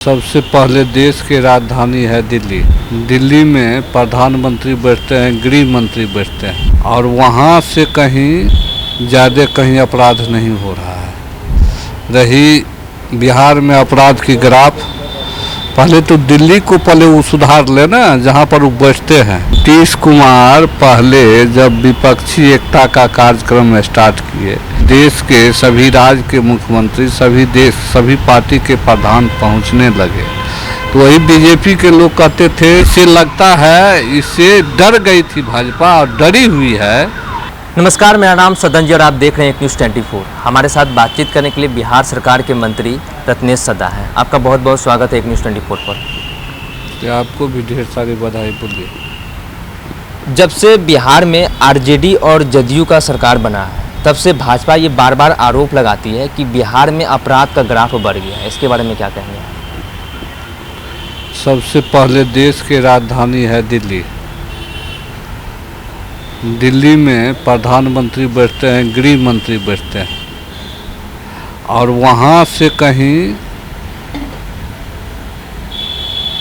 सबसे पहले देश की राजधानी है दिल्ली। दिल्ली में प्रधानमंत्री बैठते हैं, गृह मंत्री बैठते हैं और वहाँ से कहीं ज़्यादा कहीं अपराध नहीं हो रहा है। रही बिहार में अपराध की ग्राफ, पहले तो दिल्ली को पहले वो सुधार लेना जहाँ पर वो बैठते हैं। नीतीश कुमार पहले जब विपक्षी एकता का कार्यक्रम स्टार्ट किए, देश के सभी राज्य के मुख्यमंत्री, सभी पार्टी के प्रधान पहुंचने लगे, तो वही बीजेपी के लोग कहते थे इससे लगता है इससे डर गई थी भाजपा और डरी हुई है। नमस्कार, मेरा नाम सदन जी और आप देख रहे हैं एक न्यूज़ 24। हमारे साथ बातचीत करने के लिए बिहार सरकार के मंत्री रत्नेश सदा हैं। आपका बहुत बहुत स्वागत है एक न्यूज़ 24 पर। आपको भी ढेर सारी बधाई। बोलिए। जब से बिहार में आरजेडी और जदयू का सरकार बना है, तब से भाजपा ये बार बार आरोप लगाती है कि बिहार में अपराध का ग्राफ बढ़ गया है। इसके बारे में क्या कहेंगे? सबसे पहले देश की राजधानी है दिल्ली। दिल्ली में प्रधानमंत्री बैठते हैं, गृह मंत्री बैठते हैं और वहाँ से कहीं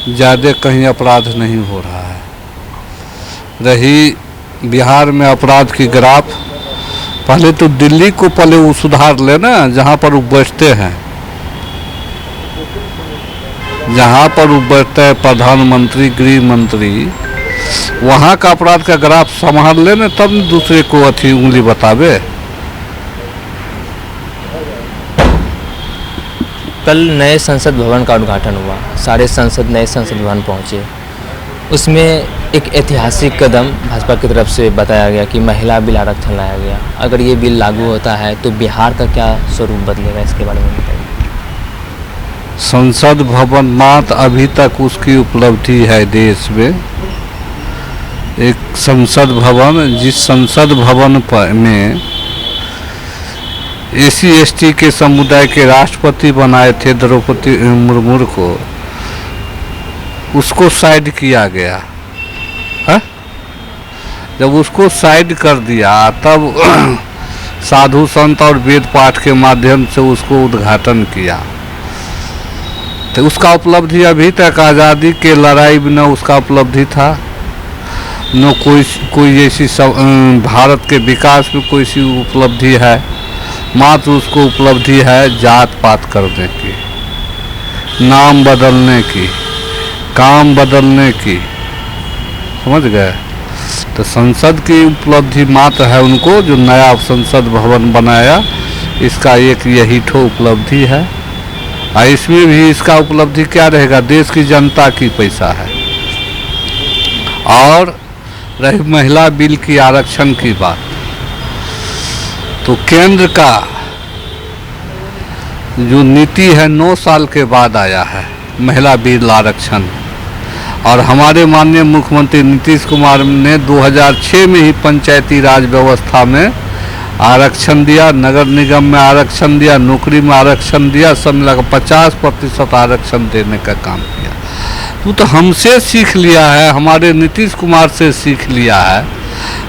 ज़्यादा कहीं अपराध नहीं हो रहा है। रही बिहार में अपराध की ग्राफ, पहले तो दिल्ली को पहले वो सुधार लेना जहाँ पर वो बैठते हैं, जहाँ पर वो बैठते हैं प्रधानमंत्री, गृह मंत्री, वहाँ का अपराध का ग्राफ संभाल लेना, तब दूसरे को अथी उंगली बतावे। कल नए संसद भवन का उद्घाटन हुआ, सारे सांसद नए संसद भवन पहुँचे। उसमें एक ऐतिहासिक कदम भाजपा की तरफ से बताया गया कि महिला बिल आरक्षण लाया गया। अगर ये बिल लागू होता है तो बिहार का क्या स्वरूप बदलेगा, इसके बारे में बताइए। संसद भवन मात्र अभी तक उसकी उपलब्धि है देश में। एक संसद भवन, जिस संसद भवन पर में SC/ST के समुदाय के राष्ट्रपति बनाए थे द्रौपदी मुर्मू को, उसको साइड किया गया है। जब उसको साइड कर दिया तब साधु संत और वेद पाठ के माध्यम से उसको उद्घाटन किया। तो उसका उपलब्धि अभी तक आज़ादी के लड़ाई में न उसका उपलब्धि था, न कोई ऐसी भारत के विकास में कोई सी उपलब्धि है। मात्र उसको उपलब्धि है जात पात करने की, नाम बदलने की, काम बदलने की। समझ गए? तो संसद की उपलब्धि मात्र है उनको, जो नया संसद भवन बनाया, इसका एक यही ठो उपलब्धि है। और इसमें भी इसका उपलब्धि क्या रहेगा? देश की जनता की पैसा है। और रही महिला बिल की आरक्षण की बात, तो केंद्र का जो नीति है 9 साल के बाद आया है महिला बिल आरक्षण, और हमारे माननीय मुख्यमंत्री नीतीश कुमार ने 2006 में ही पंचायती राज व्यवस्था में आरक्षण दिया, नगर निगम में आरक्षण दिया, नौकरी में आरक्षण दिया, सब मिलाकर 50% आरक्षण देने का काम किया। तो हमसे सीख लिया है, हमारे नीतीश कुमार से सीख लिया है।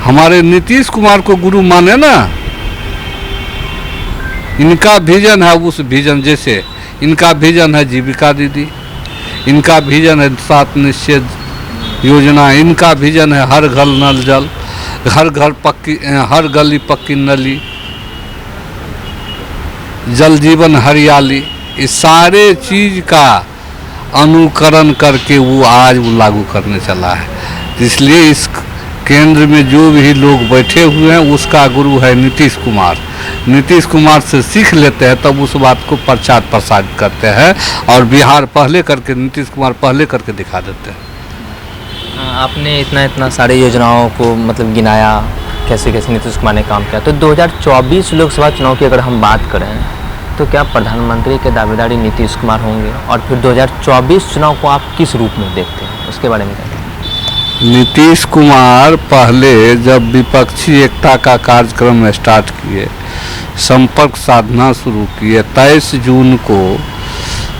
हमारे नीतीश कुमार को गुरु माने ना। इनका विजन है उस विजन, जैसे इनका विजन है जीविका दीदी, इनका विजन है 7 निश्चय योजना, इनका विजन है हर घर नल जल, हर गली पक्की नली, जल जीवन हरियाली। इस सारे चीज का अनुकरण करके वो आज वो लागू करने चला है। इसलिए इस केंद्र में जो भी लोग बैठे हुए हैं उसका गुरु है नीतीश कुमार। नीतीश कुमार से सीख लेते हैं, तब उस बात को प्रचार प्रसार करते हैं और बिहार पहले करके, नीतीश कुमार पहले करके दिखा देते हैं। आपने इतना सारे योजनाओं को मतलब गिनाया, कैसे कैसे नीतीश कुमार ने काम किया। तो 2024 लोकसभा चुनाव की अगर हम बात करें तो क्या प्रधानमंत्री के दावेदारी नीतीश कुमार होंगे? और फिर 2024 चुनाव को आप किस रूप में देखते हैं, उसके बारे में क्या? नीतीश कुमार पहले जब विपक्षी एकता का कार्यक्रम स्टार्ट किए, संपर्क साधना शुरू किए, 23 जून को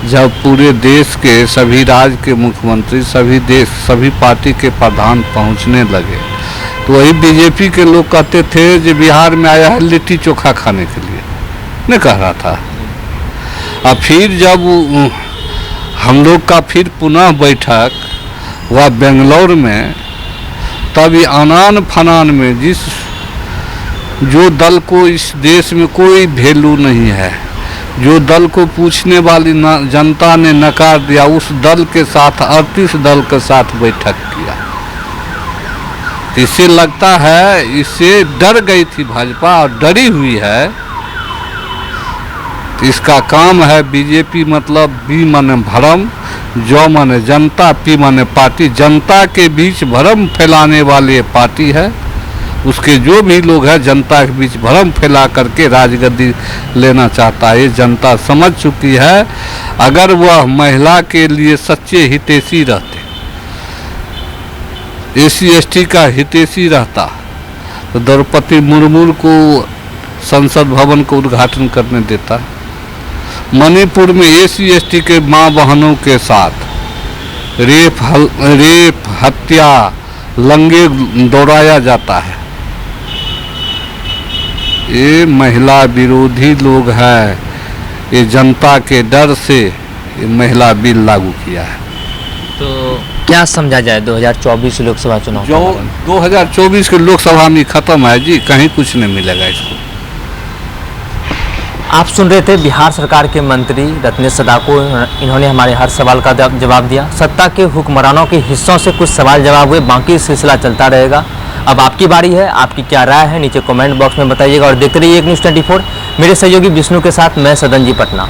जब पूरे देश के सभी राज्य के मुख्यमंत्री, सभी पार्टी के प्रधान पहुंचने लगे, तो वही बीजेपी के लोग कहते थे कि बिहार में आया है लिट्टी चोखा खाने के लिए, नहीं कह रहा था। और फिर जब हम लोग का फिर पुनः बैठक हुआ बेंगलोर में, तभी अनान फनान में जो दल को इस देश में कोई वैल्यू नहीं है, जो दल को पूछने वाली जनता ने नकार दिया, उस दल के साथ 38 दल के साथ बैठक किया। इससे लगता है इससे डर गई थी भाजपा और डरी हुई है। इसका काम है बीजेपी, मतलब बी माने भ्रम, जो माने जनता, पी माने पार्टी। जनता के बीच भ्रम फैलाने वाले पार्टी है। उसके जो भी लोग हैं जनता के बीच भ्रम फैला करके राजगद्दी लेना चाहता है। ये जनता समझ चुकी है। अगर वह महिला के लिए सच्चे हितैषी रहते, SC/ST का हितैषी रहता, तो द्रौपदी मुर्मू को संसद भवन को उद्घाटन करने देता। मणिपुर में SC/ST के माँ बहनों के साथ रेप हत्या लंगे दौड़ाया जाता है। ये महिला विरोधी लोग हैं। ये जनता के डर से ये महिला बिल लागू किया है। तो क्या समझा जाए 2024 लोकसभा चुनाव? जो 2024 के लोकसभा में खत्म है जी, कहीं कुछ नहीं मिलेगा इसको। आप सुन रहे थे बिहार सरकार के मंत्री रत्नेश सदा को। इन्होंने हमारे हर सवाल का जवाब दिया। सत्ता के हुक्मरानों के हिस्सों से कुछ सवाल जवाब हुए, बाकी सिलसिला चलता रहेगा। अब आपकी बारी है, आपकी क्या राय है नीचे कमेंट बॉक्स में बताइएगा और देखते रहिए एक न्यूज़ 24। मेरे सहयोगी विष्णु के साथ मैं सदन जी पटना।